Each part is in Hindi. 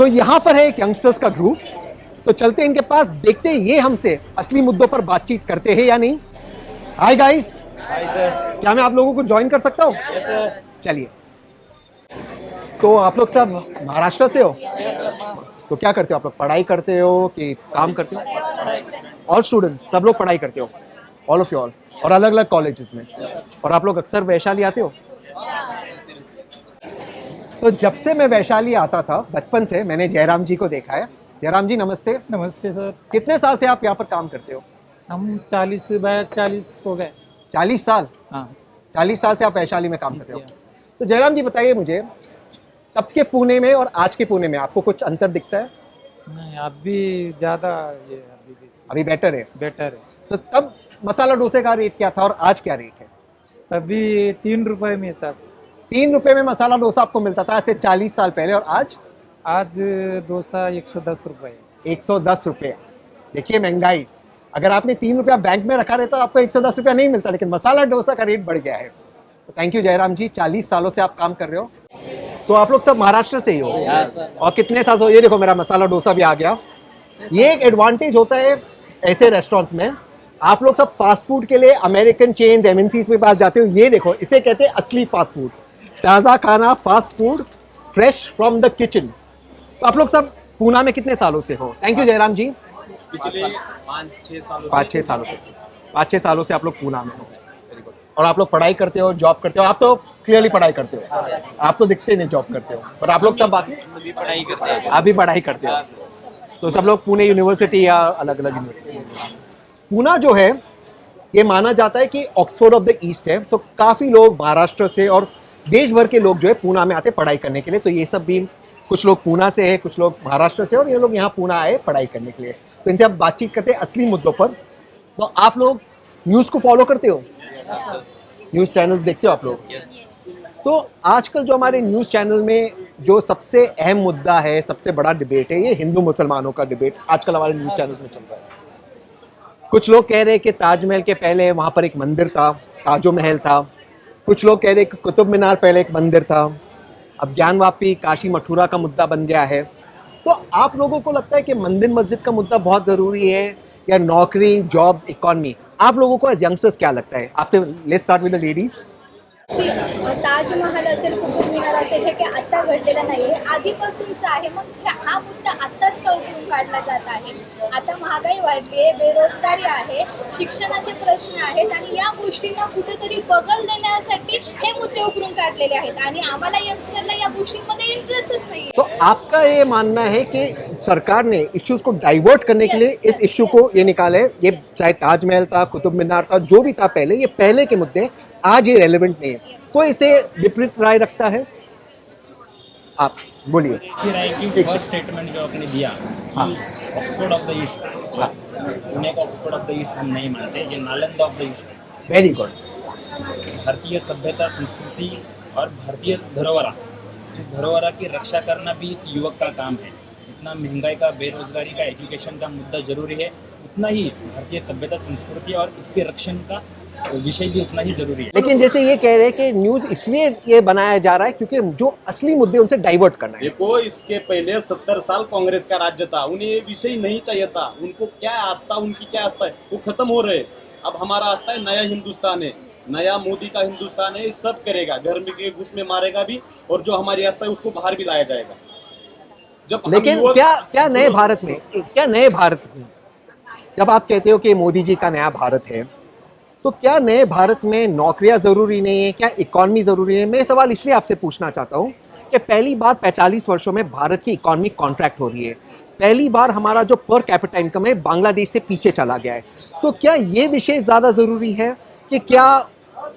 तो यहाँ पर है एक यंगस्टर्स का ग्रुप, तो चलते हैं इनके पास, देखते हैं ये हमसे असली मुद्दों पर बातचीत करते हैं या नहीं। Hi guys, hi sir. क्या मैं आप लोगों को ज्वाइन कर सकता हूँ? Yes sir. चलिए, तो आप लोग सब महाराष्ट्र से हो? तो क्या करते हो आप लोग? पढ़ाई करते हो कि काम करते हो? ऑल स्टूडेंट्स, सब लोग पढ़ाई करते हो? ऑल ऑफ यू ऑल, और अलग अलग कॉलेजेस में? और आप लोग अक्सर वैशाली आते हो? तो जब से मैं वैशाली आता था बचपन से, मैंने जयराम जी को देखा है। जयराम जी नमस्ते। नमस्ते सर। कितने साल से आप यहाँ पर काम करते हो? हम 40 हो गए। 40 साल? हाँ 40 साल से आप वैशाली में काम करते हो। जी हाँ। तो जयराम जी बताइए मुझे, तब के पुणे में और आज के पुणे में आपको कुछ अंतर दिखता है? नहीं अभी ज़्यादा ये अभी बेटर है? बेटर है। तो तब मसाला डोसे का रेट क्या था और आज क्या रेट है? तभी 3 रुपए में था। 3 रुपए में मसाला डोसा आपको मिलता था आज से 40 साल पहले, और आज डोसा 110 रुपए। 110 रुपये। देखिए महंगाई। अगर आपने 3 रुपया बैंक में रखा रहता तो आपको 110 रुपया नहीं मिलता, लेकिन मसाला डोसा का रेट बढ़ गया है। तो थैंक यू जयराम जी, 40 सालों से आप काम कर रहे हो। तो आप लोग सब महाराष्ट्र से ही हो? और कितने साल से? ये देखो मेरा मसाला डोसा भी आ गया। ये एक एडवांटेज होता है ऐसे रेस्टोरेंट्स में, आप लोग सब फास्ट फूड के लिए अमेरिकन चेन एमएनसीज के पास जाते हो। ये देखो, इसे कहते हैं असली फास्ट फूड, ताज़ा खाना, fast food, fresh from the kitchen. तो आप लोग सब पूना में कितने सालों से हो? थैंक यू जयराम जी। पिछले 5-6 सालों 5-6 सालों से, 5-6 सालों से आप लोग पूना में हो। Very good. और आप लोग पढ़ाई करते हो, जॉब करते हो? आप तो क्लियरली पढ़ाई करते हो, आप तो दिखते नहीं जॉब करते हो, पर आप लोग सब बाकी सभी पढ़ाई करते हैं। आप भी पढ़ाई करते हो। तो सब लोग पुणे यूनिवर्सिटी या अलग अलग यूनिवर्सिटी? पूना जो है ये माना जाता है कि ऑक्सफोर्ड ऑफ द ईस्ट है, तो काफ़ी लोग महाराष्ट्र से और देश भर के लोग जो है पूना में आते पढ़ाई करने के लिए। तो ये सब भी, कुछ लोग पूना से है, कुछ लोग महाराष्ट्र से, और ये लोग यहाँ पूना आए पढ़ाई करने के लिए। तो इनसे आप बातचीत करते हैं असली मुद्दों पर। तो आप लोग न्यूज़ को फॉलो करते हो? न्यूज़ चैनल्स देखते हो आप लोग? तो आजकल जो हमारे न्यूज़ चैनल में जो सबसे अहम मुद्दा है, सबसे बड़ा डिबेट है, ये हिंदू मुसलमानों का डिबेट आजकल हमारे न्यूज़ चैनल में चल रहा है। कुछ लोग कह रहे हैं कि ताजमहल के पहले वहाँ पर एक मंदिर था, ताजो महल था। कुछ लोग कह रहे हैं कि कुतुब मीनार पहले एक मंदिर था। अब ज्ञानवापी, काशी मथुरा का मुद्दा बन गया है। तो आप लोगों को लगता है कि मंदिर मस्जिद का मुद्दा बहुत ज़रूरी है, या नौकरी, जॉब्स, इकॉनमी? आप लोगों को एज यंगस्टर्स क्या लगता है? आपसे let's start with the ladies. Taj Mahal असेल, कुतुब मिनार असेल, हे काही आत्ता घडलेलं नाही आहे, आधीपासूनचं आहे. मग हा मुद्दा आत्ताच का उकरून काढला जात आहे? आता महागाई वाढली आहे, बेरोजगारी आहे, शिक्षणाचे प्रश्न आहेत, आणि या गोष्टींना कुठेतरी बगल देण्यासाठी हे मुद्दे उकरून काढलेले आहेत, आणि आम्हाला यंगस्टरला या गोष्टींमध्ये इंटरेस्टच नाही आहे. तो आपका ये मानना है कि सरकार ने इश्यूज को डाइवर्ट करने के लिए इस इश्यू को ये निकाले, ये चाहे ताजमहल था, कुतुब मीनार था, जो भी था पहले, ये पहले के मुद्दे, आज ये रेलेवेंट नहीं है। कोई इसे विपरीत राय रखता है? आप बोलिए। फिर है कि फर्स्ट स्टेटमेंट जो आपने दिया हाँ। कि ऑक्सफोर्ड ऑफ द ईस्ट, हाँ। पुणे का ऑक्सफोर्ड ऑफ द ईस्ट हम नहीं मानते, ये नालंदा ऑफ द ईस्ट है। Very good. भारतीय सभ्यता, संस्कृति और भारतीय धरोहरा, इस धरोहरा की रक्षा करना भी इस युवक का काम है। जितना महंगाई का, बेरोजगारी का, एजुकेशन का मुद्दा जरूरी है, उतना ही भारतीय सभ्यता, संस्कृति और इसके रक्षण का विषय भी उतना ही जरूरी है। लेकिन जैसे ये कह रहे हैं कि न्यूज इसलिए ये बनाया जा रहा है क्योंकि जो असली मुद्दे उनसे डाइवर्ट करना है। देखो, इसके पहले 70 साल कांग्रेस का राज्य था, उन्हें ये विषय नहीं चाहिए था। उनको क्या आस्था, उनकी क्या आस्था है, वो खत्म हो रहे। अब हमारा आस्था है नया हिंदुस्तान है, नया मोदी का हिंदुस्तान है, सब करेगा, घर में के घुस में मारेगा भी, और जो हमारी आस्था है उसको बाहर भी लाया जाएगा। जब हम लेकिन युवक- क्या नए भारत में, क्या नए भारत में, जब आप कहते हो कि मोदी जी का नया भारत है, तो क्या नए भारत में नौकरियां जरूरी नहीं है? क्या इकॉनमी जरूरी है? मैं सवाल इसलिए आपसे पूछना चाहता हूं कि पहली बार 45 वर्षों में भारत की इकॉनमी कॉन्ट्रैक्ट हो रही है। पहली बार हमारा जो पर कैपिटा इनकम है बांग्लादेश से पीछे चला गया है। तो क्या ये विषय ज़्यादा ज़रूरी है कि क्या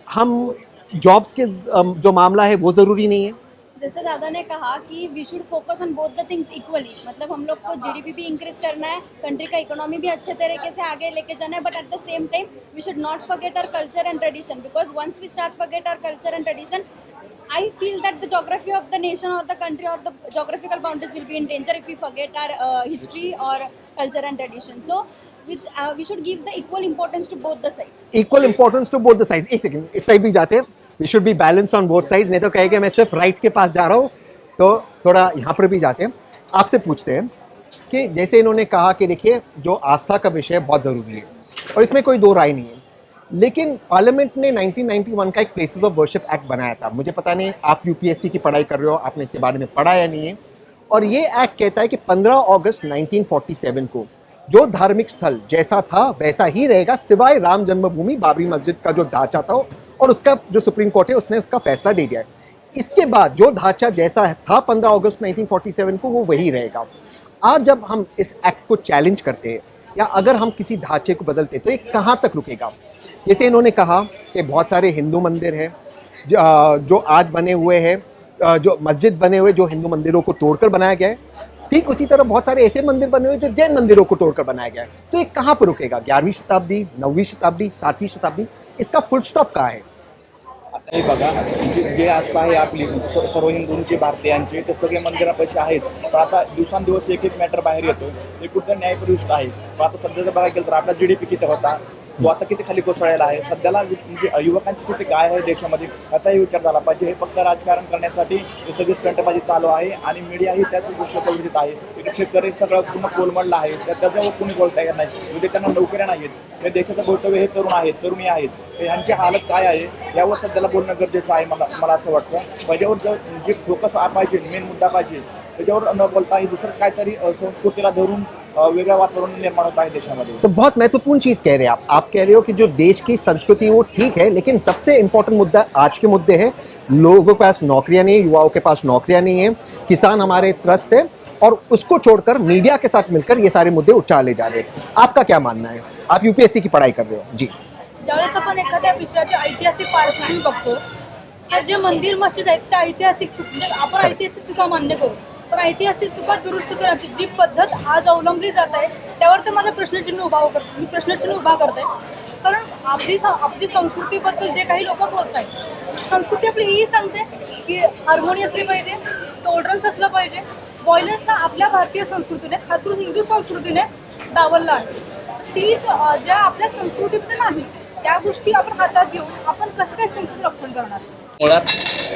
हम जॉब्स के जो मामला है वो ज़रूरी नहीं है? जैसे दादा ने कहा कि we should focus on both the things equally, मतलब हम लोग को जीडीपी भी इंक्रीज करना है, कंट्री का इकोनॉमी भी अच्छे तरीके से आगे लेके जाना है, but at the same time we should not forget our culture and tradition, because once we start forget our culture and tradition, I feel that the geography of the nation or the country or the geographical boundaries will be in danger if we forget our history or culture and tradition. So we should give the equal importance to both the sides. Equal importance to both the sides. एक सेकंड, इस साइड भी जाते हैं। We should be balance on both sides, नहीं तो कहेंगे मैं सिर्फ राइट के पास जा रहा हूँ। तो थोड़ा यहाँ पर भी जाते हैं। आपसे पूछते हैं कि जैसे इन्होंने कहा कि देखिए जो आस्था का विषय बहुत ज़रूरी है और इसमें कोई दो राय नहीं है, लेकिन पार्लियामेंट ने 1991 का एक प्लेसेस ऑफ वर्शिप एक्ट बनाया था। मुझे पता नहीं आप यूपीएससी की पढ़ाई कर रहे हो, आपने इसके बारे में पढ़ा या नहीं है। और ये एक्ट कहता है कि 15 अगस्त 1947 को जो धार्मिक स्थल जैसा था वैसा ही रहेगा, सिवाय राम जन्मभूमि बाबरी मस्जिद का जो ढांचा था, और उसका जो सुप्रीम कोर्ट है उसने उसका फैसला दे दिया है। इसके बाद जो ढांचा जैसा था 15 अगस्त 1947 को वो वही रहेगा। आज जब हम इस एक्ट को चैलेंज करते हैं या अगर हम किसी ढांचे को बदलते तो ये कहाँ तक रुकेगा? जैसे इन्होंने कहा कि बहुत सारे हिंदू मंदिर हैं जो आज बने हुए हैं, जो मस्जिद बने हुए जो हिंदू मंदिरों को तोड़कर बनाया गया है, ठीक उसी तरह बहुत सारे ऐसे मंदिर बने हुए जो जैन मंदिरों को तोड़कर बनाया गया है। तो ये कहाँ पर रुकेगा? 11वीं शताब्दी, 9वीं शताब्दी, 7वीं शताब्दी, इसका फुल स्टॉप कहाँ है? आता हे बघा, जे आस्था आहे आपली सर्व हिंदूंची भारतीयांची ते सगळे मंदिरापाशी आहेत, पण आता दिवसांदिवस एक एक मॅटर बाहेर येतो, हे कुठं न्यायप्रविष्ट आहे. पण आता सध्या जर बघायला गेलं तर आपला GDP किती होता तो आता किती खाली कोसळलेला आहे. सध्याला म्हणजे युवकांची स्थिती काय आहे देशामध्ये याचाही विचार झाला पाहिजे. हे फक्त राजकारण करण्यासाठी हे सगळी स्टंटबाजी चालू आहे आणि मीडियाही त्याच गोष्ट कवरित आहे. एक शेतकरी सगळं पूर्ण कोलमडला आहे, त्याच्यावर कोणी बोलता येत नाही. म्हणजे त्यांना नोकऱ्या नाहीत. या देशाचं भवितव्य हे तरुण आहेत, तरुणी आहेत, यांची हालत काय आहे यावर सध्याला बोलणं गरजेचं आहे. मला असं वाटतं त्याच्यावर जे फोकस पाहिजे, मेन मुद्दा पाहिजे, त्याच्यावर न बोलता ही दुसरंच काहीतरी संस्कृतीला धरून वेगळं वातावरण निर्माण होता है देशामध्ये. तो बहुत महत्वपूर्ण चीज़ कह रहे हैं आप कह रहे हो कि जो देश की संस्कृति वो ठीक है, लेकिन सबसे इम्पोर्टेंट मुद्दा आज के मुद्दे है लोगों के पास नौकरियां नहीं है, युवाओं के पास नौकरियां नहीं है, किसान हमारे त्रस्त है, और उसको छोड़कर मीडिया के साथ मिलकर ये सारे मुद्दे उछाले जा रहे हैं. आपका क्या मानना है? आप यूपीएससी की पढ़ाई कर रहे हो जी. ज्यावेळेस आपण एखाद्या विषयाची ऐतिहासिक पार्श्वभूमी बघतो तर जे मंदिर मस्जिद आहेत त्या ऐतिहासिक म्हणजे आपण ऐतिहासिक चुका मान्य करू, पण ऐतिहासिक चुका दुरुस्त करण्याची जी पद्धत आज अवलंबली जात आहे त्यावर तर माझा प्रश्नचिन्ह उभा करते. कारण आपली संस्कृतीबद्दल जे काही लोक बोलत आहेत, संस्कृती आपली ही सांगते की हार्मोनी असली पाहिजे, टॉलरन्स असलं पाहिजे. व्हायलन्सला आपल्या भारतीय संस्कृतीने, खास करून हिंदू संस्कृतीने डावलला आहे. तीच ज्या आपल्या संस्कृतीमध्ये नाही त्या गोष्टी आपण हातात घेऊन आपण कसं काय संस्कृती रक्षण करणार? मुळात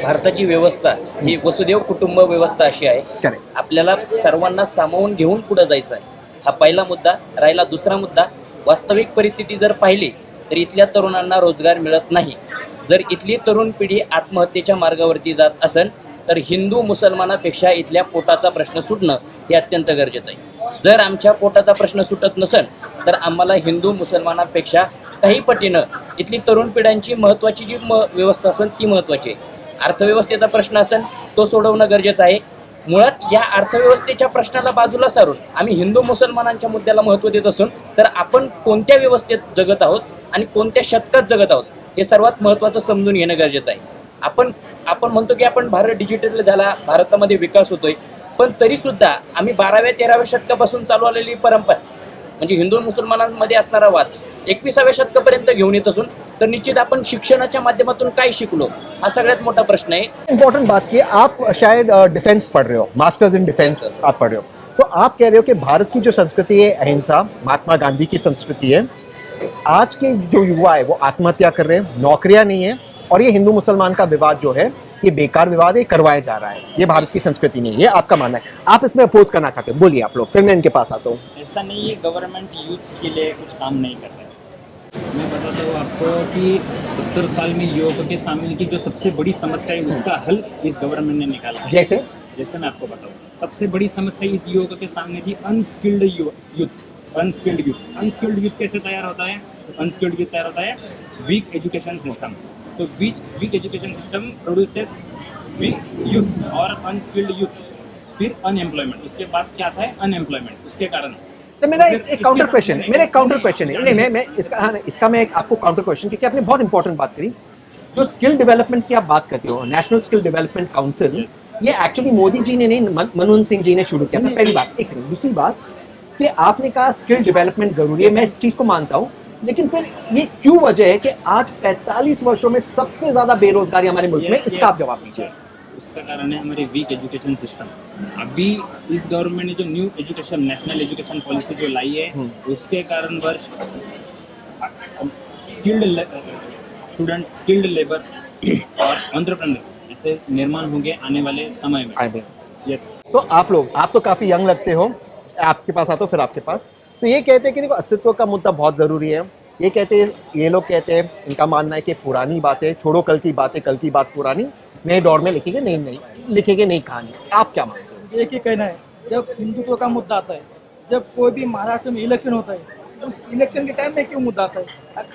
भारताची व्यवस्था ही वसुदेव कुटुंब व्यवस्था अशी आहे. Correct. आपल्याला सर्वांना सामावून घेऊन पुढे जायचं आहे. हा पहिला मुद्दा राहिला. दुसरा मुद्दा, वास्तविक परिस्थिती जर पाहिली तर इथल्या तरुणांना रोजगार मिळत नाही. जर इथली तरुण पिढी आत्महत्येच्या मार्गावरती जात असेल तर हिंदू मुसलमानापेक्षा इथल्या पोटाचा प्रश्न सुटणं हे अत्यंत गरजेचं आहे. जर आमच्या पोटाचा प्रश्न सुटत नसेल तर आम्हाला हिंदू मुसलमानापेक्षा काही पटीनं इथली तरुण पिढ्यांची महत्त्वाची जी व्यवस्था असेल ती महत्त्वाची आहे. अर्थव्यवस्थेचा प्रश्न असेल तो सोडवणं गरजेचं आहे. मुळात या अर्थव्यवस्थेच्या प्रश्नाला बाजूला सारून आम्ही हिंदू मुसलमानांच्या मुद्द्याला महत्त्व देत असून तर आपण कोणत्या व्यवस्थेत जगत आहोत आणि कोणत्या शतकात जगत आहोत हे सर्वात महत्त्वाचं समजून घेणं गरजेचं आहे. आपण म्हणतो की आपण भारत डिजिटल झाला, भारतामध्ये विकास होतोय, पण तरीसुद्धा आम्ही 12व्या-13व्या शतकापासून चालू आलेली परंपरा म्हणजे हिंदू मुसलमानांमध्ये असणारा वाद 21व्या शतकापर्यंत घेऊन येत असून तर निश्चित आपण शिक्षणाच्या माध्यमातून काय शिकलो हा सगळ्यात मोठा प्रश्न आहे. इम्पोर्टेंट बात की आप शायद डिफेंस पढ़ रहे हो, मास्टर्स इन डिफेंस आप पढ़ रहे हो, तो आप कह रहे हो कि भारत की जो संस्कृति है अहिंसा, महात्मा गांधी की संस्कृति है, आज के जो युवा है वो आत्महत्या कर रहे हैं, नौकरियां नहीं है, और ये हिंदू मुसलमान का विवाद जो है ये बेकार विवाद है, करवाया जा रहा है, ये भारत की संस्कृति नहीं है. ये आपका मानना है, आप इसमें अपोज करना चाहते हो, बोलिए आप लोग, फिर मैं इनके पास आता हूँ. ऐसा नहीं है गवर्नमेंट यूथ्स के लिए कुछ काम नहीं कर रहा है. मैं बताता हूँ आपको कि 70 साल में युवकों के सामने की जो सबसे बड़ी समस्या है उसका हल इस गवर्नमेंट ने निकाला है. जैसे मैं आपको बताऊँ, सबसे बड़ी समस्या इस युवकों के सामने थी अनस्किल्ड यूथ कैसे तैयार होता है? अनस्किल्ड यूथ तैयार होता है वीक एजुकेशन सिस्टम. तो weak education system produces weak youths और अनस्किल्ड यूथ्स, फिर अनएम्प्लॉयमेंट, उसके बाद क्या आता है अनएम्प्लॉयमेंट. उसके कारण तो मेरा एक काउंटर क्वेश्चन है, नहीं मैं इसका मैं एक आपको काउंटर क्वेश्चन, क्योंकि आपने बहुत इंपॉर्टेंट बात करी. जो स्किल डेवलपमेंट की आप बात करते हो, नेशनल स्किल डेवलपमेंट काउंसिल, ये एक्चुअली मोदी जी ने नहीं, मनमोहन सिंह जी ने शुरू किया था. पहली बात. एक सेकंड. दूसरी बात कि आपने कहा स्किल डेवलपमेंट जरूरी है, मैं इस चीज को मानता हूँ, लेकिन फिर ये क्यों वजह है कि आज 45 वर्षों में सबसे ज्यादा बेरोजगारी हमारे मुल्क में, इसका आप जवाब दीजिए. उसका कारण है हमारे वीक एजुकेशन सिस्टम. अभी इस गवर्नमेंट ने जो new education national education policy जो लाई है उसके कारण वर्ष स्किल्ड स्टूडेंट, स्किल्ड लेबर और एंटरप्रेन्योर ऐसे निर्माण होंगे आने वाले समय में. यस. तो आप लोग, आप तो काफी यंग लगते हो, आपके पास आता हूं फिर आपके पास। तो ये कहते हैं कि देखो अस्तित्व का मुद्दा बहुत जरूरी है, ये कहते हैं, ये लोग कहते हैं, इनका मानना है कि पुरानी बातें छोड़ो, कल की बातें, कल की बात पुरानी, नए दौर में लिखेंगे नई नई लिखेंगे नई कहानी। आप क्या मानते हो? एक ही कहना है, जब हिंदुत्व का मुद्दा आता है, जब कोई भी महाराष्ट्र में इलेक्शन होता है, उस इलेक्शन के टाइम में क्यों मुद्दा आता है,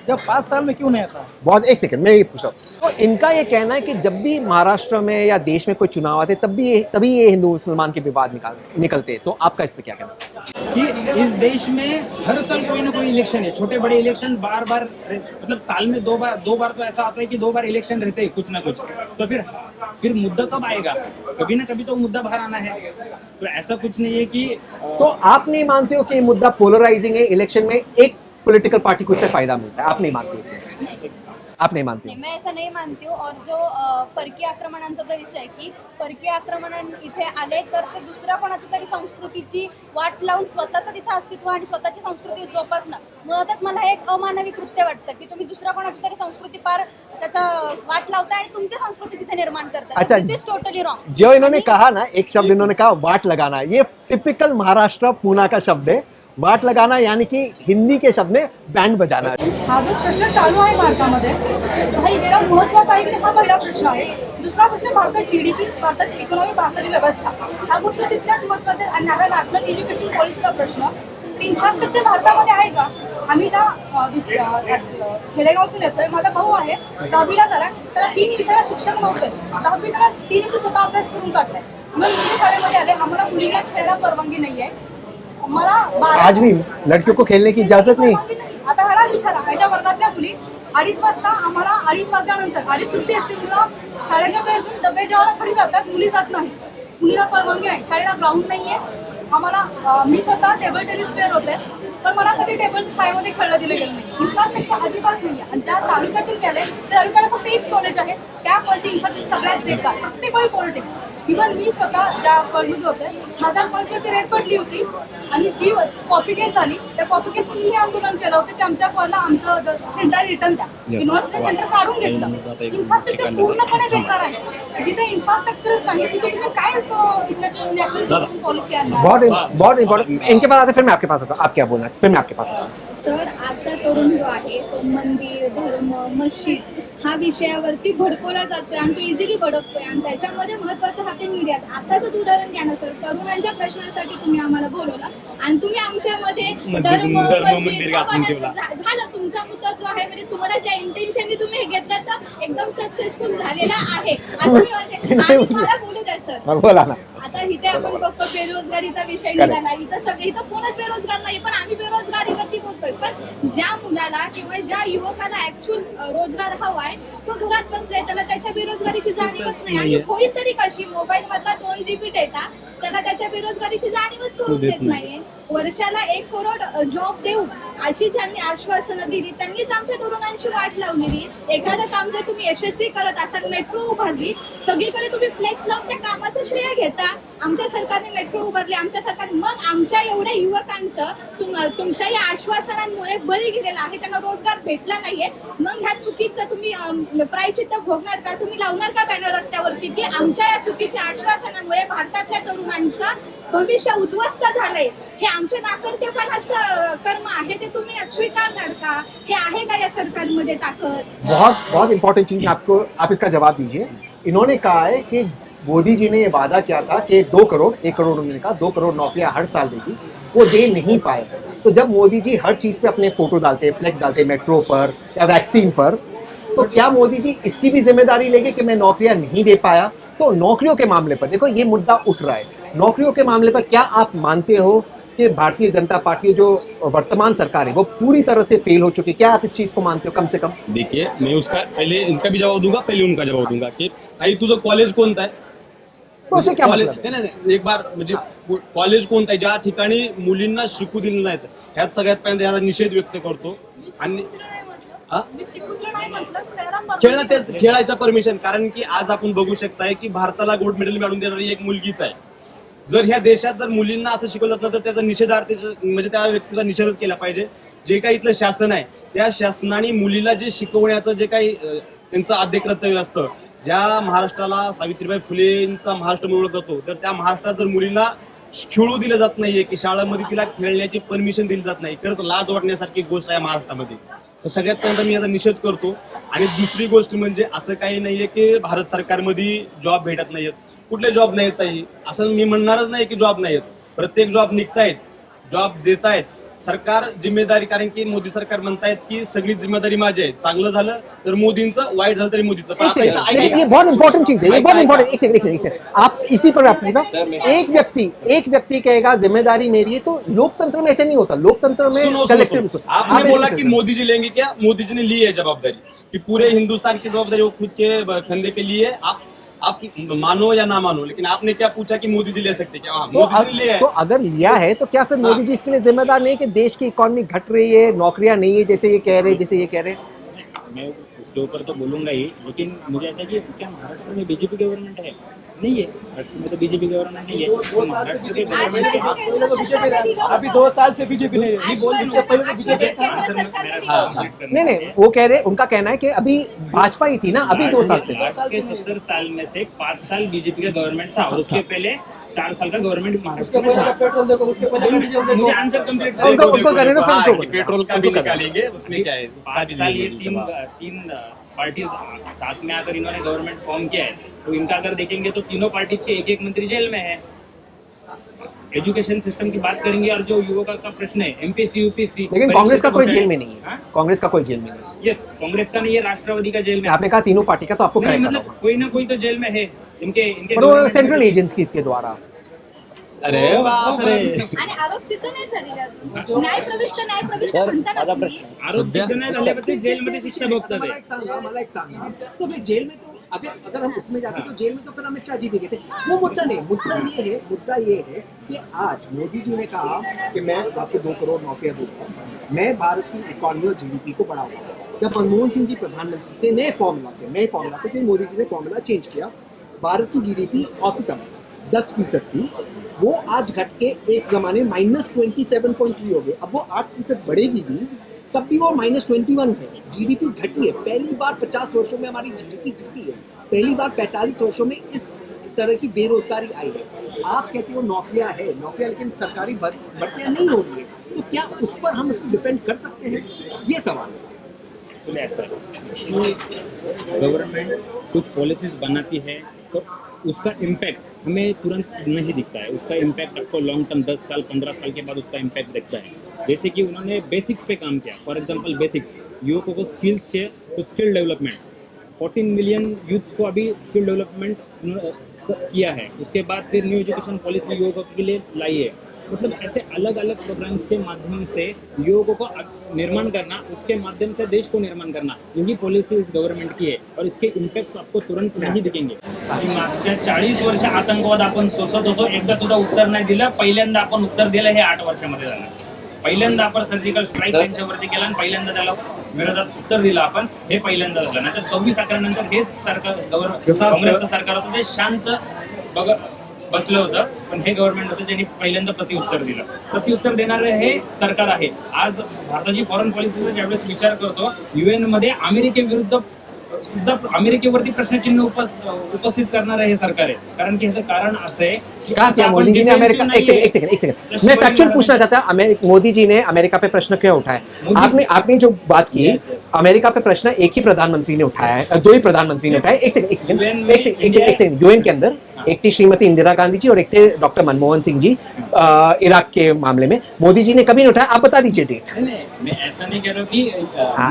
जब 5 साल में क्यों नहीं आता? बहुत, एक सेकंड मैं ये पूछा, तो इनका ये कहना है कि जब भी महाराष्ट्र में या देश में कोई चुनाव आते तभी ये हिंदू मुसलमान के विवाद निकलते हैं। तो आपका इस पे क्या कहना है? कि इस देश में हर साल कोई ना कोई इलेक्शन है, छोटे बड़े इलेक्शन बार बार, मतलब साल में दो बार तो ऐसा आता है कि 2 बार इलेक्शन रहते हैं कुछ ना कुछ। तो फिर मुद्दा कब आएगा? कभी ना कभी तो मुद्दा बाहर आना है। तो ऐसा कुछ नहीं है कि तो आप नहीं मानते हो कि ये मुद्दा पोलराइजिंग है, इलेक्शन में एक पॉलिटिकल पार्टी को इससे फायदा मिलता है? आप नहीं मानते इसे? आप नहीं मानते? नाही, मैं असं नाही मानते हूँ. और जो परकीय आक्रमणांचा जो विषय आहे की परकीय आक्रमण इथे आले तर ते दुसऱ्या कोणाच्या तरी संस्कृतीची वाट लावून स्वतःचं तिथं अस्तित्व आणि स्वतःची संस्कृती जोपासणं मुळातच मला एक अमानवी कृत्य वाटतं की तुम्ही दुसऱ्या कोणाची तरी संस्कृती पार त्याचा वाट लावताय आणि तुमची संस्कृती तिथे निर्माण करताय. अच्छा, दिस इज टोटली रॉन्ग. जो इन्होंने कहा ना, एक शब्द इन्होंने कहा वाट लगाना, ये टिपिकल महाराष्ट्र पूना का शब्द है। वाट लगाना यानी कि हिंदी के शब्द में बैंड बजाना। हा जो प्रश्न चालू आहे भारतामध्ये हा इतका महत्त्वाचा आहे की हा पहिला प्रश्न आहे. दुसरा प्रश्न भारताची GDP, भारताची इकॉनॉमी, भारताची व्यवस्था, हा गोष्ट तितक्याच महत्त्वाच्या आणि आपल्या नॅशनल एज्युकेशन पॉलिसीचा प्रश्न. इन्फ्रास्ट्रक्चर भारतामध्ये आहे का? आम्ही ज्या खेडेगावातून येतोय, माझा भाऊ आहे 10वीला झाला, त्याला 3 विषयाला शिक्षण नव्हतं, 10वी त्याला 3 विषय स्वतः अभ्यास करून काढलाय. मग मुली शाळेमध्ये आले, आम्हाला मुलीला खेळायला परवानगी नाहीये. मला आज भी लड़कियों को खेलने की इजाजत नहीं। आता ह्याला विचारा, ह्याच्या वर्गातल्या मुली 2:30 वाजता, आम्हाला 2:30 वाजल्यानंतर 2:30 सुट्टी असते, मुलं शाळेच्या वेळेतून डबे जेवायला घरी जातात, मुली जात नाही. मुलीला परवानगी आहे, शाळेला ग्राउंड नाहीये. आम्हाला मी स्वतः टेबल टेनिस प्लेअर होते, पण मला कधी टेबल शाळेमध्ये खेळलं दिलं गेलं नाही. इन्फ्रास्ट्रक्चर अजिबात नाही आहे. आणि त्या तालुक्यातून गेले त्या तालुक्याला फक्त एक कॉलेज आहे, त्या कॉलेजची इन्फ्रास्ट्रक्चर सगळ्यात बेकार. प्रत्येक वेळी पॉलिटिक्स. इव्हन मी स्वतः ज्या कॉलेजमध्ये होते, माझ्या कॉलेजवरती रेड पडली होती आणि जी कॉपी केस झाली, त्या कॉपी केस मी हे आंदोलन केलं होतं की आमच्या कॉलला आमचं सेंटर रिटर्न द्या. युनिव्हर्सिटी सेंटर काढून घेतलं. इन्फ्रास्ट्रक्चर पूर्णपणे बेकार आहे. जिथे इन्फ्रास्ट्रक्चरच नाही तिथे तुम्ही काय नॅशनल पॉलिसी आणणार? बहुत इम्पोर्टेंट। इनके पास आते फिर मैं आपके पास आता हूँ। आप क्या बोलना चाहिए? फिर मैं आपके पास आता हूँ। सर, आजचा तरुण जो आहे तो मंदिर, धर्म, मस्जिद हा विषयावरती भडकवला जातोय आणि तो इझिली भडकतोय आणि त्याच्यामध्ये महत्त्वाचं हा ते मीडियाचं. आताच उदाहरण घ्या ना सर, तरुणांच्या प्रश्नासाठी तुम्ही आम्हाला बोलवलं आणि तुम्ही आमच्यामध्ये धर्म, मस्जिद झालं. तुमचा मुद्दा जो आहे म्हणजे तुम्हाला ज्या इंटेन्शननी तुम्ही हे घेतलं तर एकदम सक्सेसफुल झालेला आहे असं मी म्हणते. आणि मला बोलू द्या सर, बोला ना। आता इथे आपण बघतो बेरोजगारीचा विषय निघाला. इथं सगळे, इथं कोणच बेरोजगार नाही, पण आम्ही बेरोजगारीवरती बोलतोय. पण ज्या मुलाला किंवा ज्या युवकाला ऍक्च्युअल रोजगार हवाय तो घरात बसलाय, त्याला त्याच्या बेरोजगारीची जाणीवच नाही. आणि होईल तरी कशी? मोबाईल मधला 2 GB डेटा त्याला त्याच्या बेरोजगारीची जाणीवच करून देत नाहीये. वर्षाला 1 करोड जॉब देऊ अशी ज्यांनी आश्वासनं दिली त्यांनीच आमच्या तरुणांची वाट लावलेली. एखादं काम जर तुम्ही यशस्वी करत असाल, मेट्रो उभारली, सगळीकडे तुम्ही फ्लेक्स लावून त्या कामाचं श्रेय घेता. आमच्या सरकारने मेट्रो उभारली, आमच्या सरकार, मग आमच्या एवढ्या युवकांचं तुमच्या या आश्वासनांमुळे बळी गेलेला आहे, त्यांना रोजगार भेटला नाहीये. मग ह्या चुकीचं तुम्ही प्रायचित्त भोगणार का? तुम्ही लावणार का बॅनर रस्त्यावरती की आमच्या या चुकीच्या आश्वासनामुळे भारतातल्या तरुणांचं भविष्य उद्ध्वस्त झालंय? हे आमच्या नाकर्तेपणाचं कर्म आहे, ते तुम्ही स्वीकारणार का? हे आहे का या सरकारमध्ये ताकद? बहुत इंपॉर्टेंट चीज आपको, आप इसका जवाब दीजिए। इन्होंने कहा है कि मोदी जी ने ये वादा किया था कि 1 करोड़ उन्होंने कहा 2 करोड़ नौकरियां हर साल देगी, वो दे नहीं पाए। तो जब मोदी जी हर चीज पे अपने फोटो डालते हैं, फ्लेक्स डालते हैं, मेट्रो पर या वैक्सीन पर, तो क्या मोदी जी इसकी भी जिम्मेदारी लेंगे कि मैं नौकरियां नहीं दे पाया? तो नौकरियों के मामले पर देखो ये मुद्दा उठ रहा है। नौकरियों के मामले पर क्या आप मानते हो कि भारतीय जनता पार्टी जो वर्तमान सरकार है वो पूरी तरह से फेल हो चुकी है? क्या आप इस चीज को मानते हो? कम से कम देखिए, मैं उसका पहले इनका भी जवाब दूंगा, पहले उनका जवाब दूंगा की आई तुझं कॉलेज कोणतं आहे? उसे क्या कॉलेज मतलब है? नाही, एक बार म्हणजे कॉलेज कोणतं आहे ज्या ठिकाणी मुलींना शिकू दिलं नाहीत, ह्यात सगळ्यात पहिल्यांदा याचा निषेध व्यक्त करतो. आणि खेळणं ते खेळायचं परमिशन, कारण की आज आपण बघू शकताय की भारताला गोल्ड मेडल मिळवून देणारी एक मुलगीच आहे. जर ह्या देशात जर मुलींना असं शिकवलं जात तर त्याचा निषेधार्थ, म्हणजे त्या व्यक्तीचा निषेधच केला पाहिजे. जे काही इथलं शासन आहे त्या शासनाने मुलीला जे शिकवण्याचं जे काही त्यांचं आद्य कर्तव्य असतं ज्या महाराष्ट्राला सावित्रीबाई फुलेंचा महाराष्ट्र म्हणून ओळखला जातो, तर त्या महाराष्ट्रात जर मुलींना खेळू दिलं जात नाहीये की शाळेमध्ये तिला खेळण्याची परमिशन दिली जात नाही, खरंच लाज वाटण्यासारखी गोष्ट आहे महाराष्ट्रामध्ये. तर सगळ्यात पहिल्यांदा मी याचा निषेध करतो. आणि दुसरी गोष्ट म्हणजे असं काही नाहीये की भारत सरकारमध्ये जॉब भेटत नाहीत, कुठले जॉब नाहीत ताई, असं मी म्हणणारच नाही की जॉब नाहीत. प्रत्येक जॉब निघतायत, जॉब देत आहेत सरकार जिम्मेदारी. कारण की मोदी सरकार म्हणतायत की सगळी जिम्मेदारी माझी आहे, चांगलं झालं तर मोदींचं, वाईट झालं तरी मोदीचं. पण एक आता सेकंड, इथं ऐका. ये बहुत इंपॉर्टेंट चीज है, ये बहुत इंपॉर्टेंट. एक सेकंड, आप इसी पर आप ना, एक व्यक्ति कहेगा जिम्मेदारी मेरी है, तो लोकतंत्र में ऐसे नहीं होता. लोकतंत्र में सुनो, कलेक्टिव. आपने बोला कि मोदी जी लेंगे, क्या मोदी जी ने ली है जवाबदारी कि पूरे हिंदुस्तान की जवाबदारी वो खुद के कंधे पे लिए. आप मानो या ना मानो, लेकिन आपने क्या पूछा कि मोदी जी ले सकते क्या? हाँ, मोदी जी ने लिया है. तो अगर लिया है तो क्या फिर मोदी जी इसके लिए जिम्मेदार नहीं कि देश की इकोनॉमी घट रही है, नौकरियां नहीं है, जैसे ये कह रहे. मैं उसके ऊपर तो बोलूंगा ही, लेकिन मुझे ऐसा कि क्या महाराष्ट्र में बीजेपी गवर्नमेंट है? नहीं है, महाराष्ट्र में तो बीजेपी गवर्नमेंट नहीं है. तो महाराष्ट्र के गवर्नमेंट के अभी 2 साल से बीजेपी नहीं है. केंद्र सरकार ने दिलं. नहीं, वो कह रहे, उनका कहना है कि अभी भाजपा ही थी ना, अभी 2 साल से. आज के 70 साल में से 5 साल बीजेपी का गवर्नमेंट था और उसके पहले 4 साल का गवर्नमेंट महाराष्ट्र उसके में पहले का था. पेट्रोल देखो, उसके पहले का डीजल देखो. मुझे आंसर कंप्लीट उनको करने दो, फिर हाँ, उनको कि पेट्रोल का भी निकालेंगे, उसमें क्या है, उसका 5 भी साल ये लेंगे. तीन पार्टी साथ में आकर इन्होंने गवर्नमेंट फॉर्म किया है. तो इनका अगर देखेंगे तो तीनों पार्टी के एक मंत्री जेल में है. एजुकेशन सिस्टम की बात करेंगे और जो युवकों का प्रश्न है एमपीएससी यूपीएससी, लेकिन कांग्रेस का कोई जेल में नहीं है. कांग्रेस का कोई जेल में नहीं है. ये कांग्रेस का नहीं है, राष्ट्रवादी का जेल में. आपने कहा तीनों पार्टी का, तो आपको नहीं, करेक्ट मतलब करना कोई ना कोई तो जेल में है इनके पर वो government सेंट्रल में. एजेंसी इसके द्वारा. अरे बाप रे. आणि आरोप सिद्ध नाही झालेले अजून. न्यायप्रविष्ट म्हणता ना तुम्ही. आरोप सिद्ध नाही झाल्याबद्दल जेलमध्ये शिक्षा भोगतात आहे. मला एक सांगा, तो मैं जेल में, तो अगर हम उसमें जाते तो जेल में तो फिर अमित शाह जी भी गए थे. वो मुद्दा नहीं, मुद्दा ये है कि आज मोदी जी ने कहा कि मैं आपको 2 करोड़ नौकरियां दूंगा, मैं भारत की इकोनॉमी और जीडीपी को बढ़ाऊंगा. जब मनमोहन सिंह जी प्रधानमंत्री थे, नए फॉर्मूला से फिर मोदी जी ने फॉर्मूला चेंज किया. भारत की जीडीपी औसतन 10% थी, वो आज घट के एक जमाने -27.3 हो गए. अब वो 8% बढ़ेगी भी, तब भी वो -21 है. जीडीपी घटी है. पहली बार 50 वर्षों में हमारी जीडीपी घटी है. पहली बार 45 वर्षों में इस तरह की बेरोजगारी आई है. आप कहते हो नौकरियां है, लेकिन सरकारी भर्तियां नहीं हो रही है, तो क्या उस पर हम इसको डिपेंड कर सकते हैं? ये सवाल है. एक्चुअली ऐसा है, गवर्नमेंट कुछ पॉलिसीज बनाती है तो उसका इम्पैक्ट हमें तुरंत नहीं दिखता है. उसका इम्पैक्ट आपको लॉन्ग टर्म 10 साल 15 साल के बाद उसका इम्पैक्ट दिखता है. जैसे कि उन्होंने बेसिक्स पे काम किया. फॉर एग्जांपल बेसिक्स, युवकों को स्किल्स चाहिए तो स्किल डेवलपमेंट. 14 मिलियन यूथ्स को अभी स्किल डेवलपमेंट किया है. उसके बाद फिर न्यू एजुकेशन पॉलिसी युवकों के लिए लाई है. मतलब ऐसे अलग अलग प्रोग्राम्स के माध्यम से युवकों को निर्माण करना, उसके माध्यम से देश को निर्माण करना, यही पॉलिसी इस गव्हर्नमेंट की आहे. और इसके इम्पॅक्ट आपको तुरंत नहीं दिखेंगे. आणि मागच्या 40 वर्ष आतंकवाद आपण सोसत होतो, एकदा सुद्धा उत्तर नाही दिलं. पहिल्यांदा आपण उत्तर दिलं हे 8 वर्षामध्ये झालं. पहिल्यांदा आपण सर्जिकल स्ट्राईक त्यांच्यावरती केला आणि पहिल्यांदा त्याला विरोधात उत्तर दिलं आपण, हे पहिल्यांदा झालं. नाही तर 26/11 नंतर हेच सरकार, काँग्रेसचं सरकार होतं ते शांत बसलं होतं. पण हे गव्हर्नमेंट होतं ज्यांनी पहिल्यांदा प्रत्युत्तर दिलं. प्रत्युत्तर देणारे हे सरकार आहे. आज भारताची फॉरेन पॉलिसीचा ज्यावेळेस विचार करतो, UN मध्ये अमेरिकेविरुद्ध सुद्धा अमेरिकेवरती प्रश्नचिन्ह उपस्थित करणारे हे सरकार आहे. कारण की ह्याचं कारण असं आहे की क्या मोदी जी ने अमेरिका, एक सेकंड, मैं फैक्चुअल पूछना चाहता हूँ, मोदी जी ने अमेरिका पे प्रश्न क्यों उठाया? आपने जो बात की, अमेरिका पे प्रश्न एक ही प्रधानमंत्री ने उठाया है, 2 ही प्रधानमंत्री ने उठाया. एक सेकंड, यूएन के अंदर एक थी श्रीमती इंदिरा गांधी जी और एक थे डॉक्टर मनमोहन सिंह जी इराक के मामले में. मोदी जी ने कभी नहीं उठाया. आप बता दीजिए डेट. मैं ऐसा नहीं कह रहा कि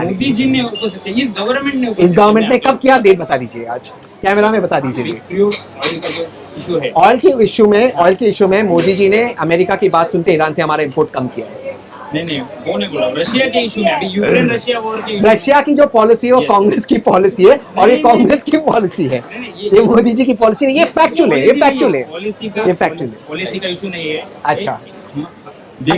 मोदी जी ने उपस्थित है, इस गवर्नमेंट ने इस गवर्नमेंट ने कब किया, डेट बता दीजिए. आज कैमरा में बता दीजिए. क्रूड ऑयल का जो इशू है, ऑयल के इशू में मोदी जी ने अमेरिका की बात सुनते ईरान से हमारा इंपोर्ट कम किया है. नहीं वो नहीं बोला. रशिया के इशू में, अभी यूक्रेन रशिया वॉर के issue रशिया की जो पॉलिसी है वो कांग्रेस की पॉलिसी है और ये कांग्रेस की पॉलिसी है. ये मोदी जी की पॉलिसी नहीं, ये फैक्चुअल है. पॉलिसी का इशू नहीं है. अच्छा,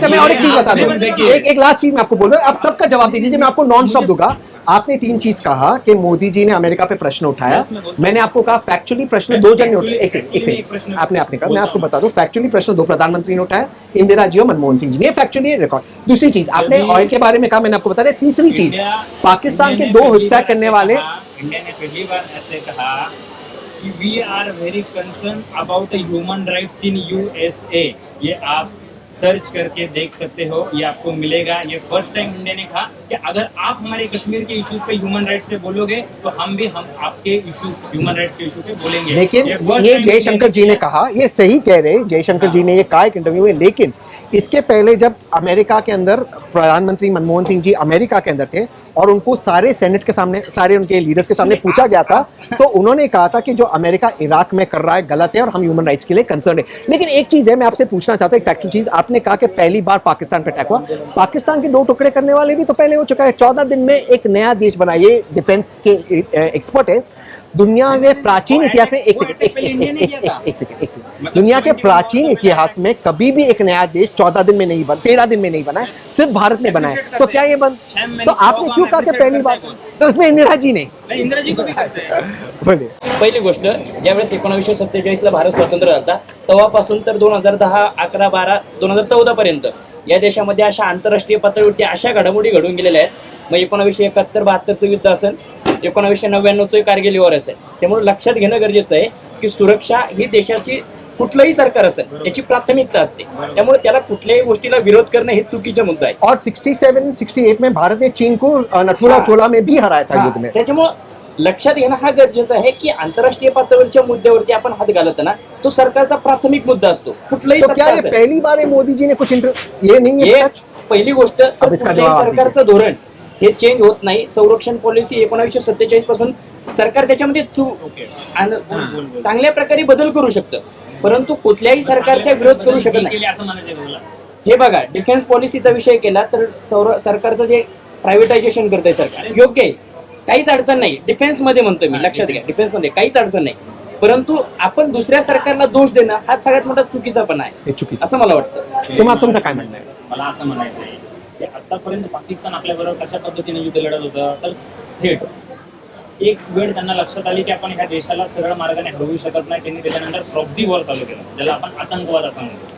मैं और एक चीज बता दूं, एक लास्ट चीज मैं आपको बोल रहा हूँ, आप सबका जवाब दे दीजिए, मैं आपको नॉन स्टॉप दूंगा. आपने 3 चीज कहा कि मोदी जी ने अमेरिका पे प्रश्न उठाया. मैंने आपको कहा फैक्चुअली प्रश्न 2 जन ने उठाया. एक आपने कहा, मैं आपको बता दूं, फैक्चुअली प्रश्न 2 प्रधानमंत्री ने उठाया, इंदिरा जी और मनमोहन सिंह जी ने. Factually record. दूसरी चीज आपने ऑयल के बारे में कहा, मैंने आपको बता दिया. तीसरी चीज, पाकिस्तान के 2 हिस्सा करने वाले इंडिया ने पहली बार ऐसे कहा कि we are very concern about human rights in USA. ये आप सर्च करके देख सकते हो, ये आपको मिलेगा। ये फर्स्ट टाइम इंडिया ने कहा कि अगर आप हमारे कश्मीर के इश्यूज पे, ह्यूमन राइट्स पे बोलोगे तो हम आपके इश्यूज, ह्यूमन राइट्स के इशू पे बोलेंगे। लेकिन first ये time जयशंकर जी ने कहा, ये सही कह रहे हैं, जयशंकर जी ने ये कहा एक इंटरव्यू में। लेकिन इसके पहले जब अमेरिका के अंदर प्रधानमंत्री मनमोहन सिंह जी अमेरिका के अंदर थे और उनको सारे सेनेट के सामने, सारे उनके लीडर्स के सामने पूछा गया था, तो उन्होंने कहा था कि जो अमेरिका इराक में कर रहा है गलत है और हम ह्यूमन राइट्स के लिए कंसर्न है। लेकिन एक चीज है, मैं आपसे पूछना चाहता हूं, एक फैक्चुअल चीज। आपने कहा कि पहली बार पाकिस्तान पे अटैक हुआ। पाकिस्तान के 2 टुकड़े करने वाले भी तो पहले हो चुका है। 14 दिन में एक नया देश बना। ये डिफेंस के एक्सपर्ट है। दुनिया में प्राचीन इतिहास में एक सेकंड, दुनिया के प्राचीन इतिहास में कभी भी एक नया देश 14 दिन में नहीं बना, 13 दिन में नहीं बना है, सिर्फ भारत ने बनाया। तो क्या ये बन, तो आपने क्यों कहा कि पहली बार? तो उसमें इंदिरा जी ने, इंदिरा जी को भी करते हैं। बोले पहिली गोष्ट, ज्यावेळेस 1947ला भारत स्वतंत्र झाला तेव्हापासून तर 2010, 11, 12, 2014 पर्यंत या देशामध्ये अशा आंतरराष्ट्रीय पातळीवरती अशा घडामोडी घडून गेलेल्या आहेत। मग 1971-72चं युद्ध असेल, 1999चं कारगिल वॉर असेल। त्यामुळे लक्षात घेणं गरजेचं आहे की सुरक्षा ही देशाची कुठलंही सरकार असेल त्याची प्राथमिकता असते। त्यामुळे त्याला कुठल्याही गोष्टीला विरोध करणं हे चुकीचा मुद्दा आहे। और 67-68 में भारत ने चीन को नथुला चोला में भी हराया था युद्ध में। त्याच्यामुळे लक्षात घेणं हा गरजेचं आहे की आंतरराष्ट्रीय पातळीवरच्या मुद्द्यावरती आपण हात घालताना तो सरकारचा प्राथमिक मुद्दा असतो। कुठलंही तो क्या सरकार ये असेल, पहली बार है मोदी जी ने कुछ ये नहीं है हे सच? पहिली गोष्ट, तर अब इसका कुठल्याही जवाब सरकारचं धोरण हे चेंज होत नाही। संरक्षण पॉलिसी 1947 पासून सरकार त्याच्यामध्ये चांगल्या प्रकारे बदल करू शकतं, परंतु कुठल्याही सरकारच्या विरोध करू शकत नाही। केले असं म्हणायचं बोला. हे बघा, डिफेन्स पॉलिसीचा विषय केला तर सरकारचं जे प्रायव्हेटायझेशन करतंय सरकार योग्य आहे, काहीच अडचण नाही। डिफेन्स मध्ये म्हणतोय मी, लक्षात घ्या, डिफेन्स मध्ये काहीच अडचण नाही, परंतु आपण दुसऱ्या सरकारला दोष देणं हा सगळ्यात मोठा चुकीचापणा आहे, हे चुकीचं। असं मला वाटतं। तुमचं काय म्हणणं आहे? मला असं म्हणायचं आहे की आतापर्यंत पाकिस्तान आपल्याबरोबर कशा पद्धतीने युद्ध लढत होतं, तर थेट एक वेळ त्यांना लक्षात आली की आपण ह्या देशाला सरळ मार्गाने हरवू शकत नाही। त्यांनी त्याच्यानंतर प्रॉक्सी वॉर चालू केला, ज्याला आपण आतंकवाद असं म्हणतो।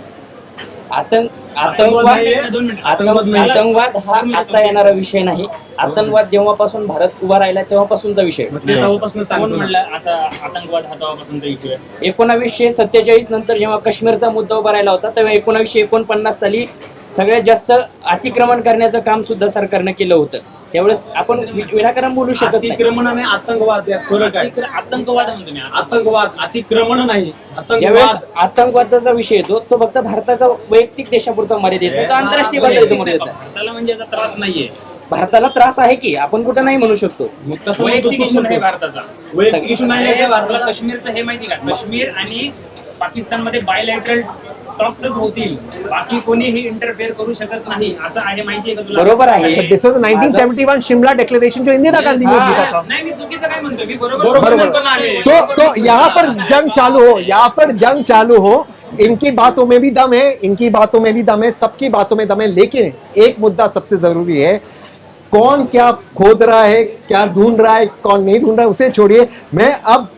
आतंकवाद हा आता येणारा विषय नाही। आतंकवाद जेव्हापासून भारत उभा राहिला तेव्हापासूनचा विषय। कोण म्हणलं असा आतंकवाद हा तेव्हापासूनचा इश्यू आहे? 1947 नंतर जेव्हा काश्मीरचा मुद्दा उभा राहिला होता तेव्हा 1949 साली सगळ्यात जास्त अतिक्रमण करण्याचं काम सुद्धा सरकारनं केलं होतं। त्यावेळेस आपण विनाकारण बोलू शकत नाही। अतिक्रमण आणि आतंकवाद यात फरक आहे। आतंकवाद म्हणतो मी, आतंकवाद, अतिक्रमण नाही, ज्यावेळेस आतंकवाद। आतंकवादाचा विषय येतो तो फक्त भारताचा वैयक्तिक देशापुरता मर्यादित येतो, तो आंतरराष्ट्रीय पातळीवर मर्यादित येतो। भारताला म्हणजे याचा त्रास नाहीये, भारताला त्रास आहे की आपण कुठं नाही म्हणू शकतो। वैयक्तिक इश्यू नाही भारताचा, वैयक्तिक इश्यू नाही आहे भारताला काश्मीरचं हे माहिती का? काश्मीर आणि पाकिस्तानमध्ये बायलॅटरल टॉक्सच होतील, बाकी कोणीही इंटरफेअर करू शकत नाही, असं आहे, माहिती आहे का तुला? बरोबर आहे। दिस वॉज 1971 शिमला डिक्लेरेशन जो इंदिरा गांधी ने जीता था। नाही, मी चुकीचं काय म्हणतो, मी बरोबर म्हणतो ना आम्ही। तो यहाँ पर जंग चालू हो, यहाँ पर जंग चालू हो। इनकी बातों में भी दम है, इनकी बातों में भी दम है, सबकी बातों में दम है। लेकिन एक मुद्दा सबसे जरूरी है, कौन क्या खोद रहा है, क्या ढूंढ रहा है, कौन नहीं ढूंढ रहा है, उसे छोड़िए। मैं अब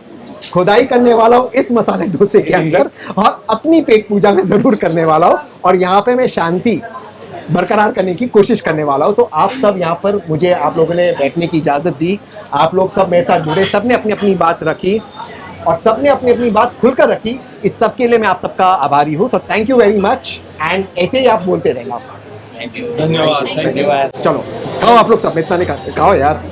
खुदाई करने वाला हूँ इस मसाले डोसे के अंदर और अपनी पेट पूजा में जरूर करने वाला हूँ, और यहाँ पे मैं शांति बरकरार करने की कोशिश करने वाला हूँ। तो आप सब यहाँ पर, मुझे आप लोगों ने बैठने की इजाज़त दी, आप लोग सब मेरे साथ जुड़े, सबने अपनी अपनी बात रखी और सबने अपनी अपनी बात खुलकर रखी। इस सब के लिए मैं आप सबका आभारी हूँ। तो thank you very much, and ऐसे ही आप बोलते रहेगा। धन्यवाद। धन्यवाद। चलो खाओ आप लोग सब, इतना नहीं खाओ यार।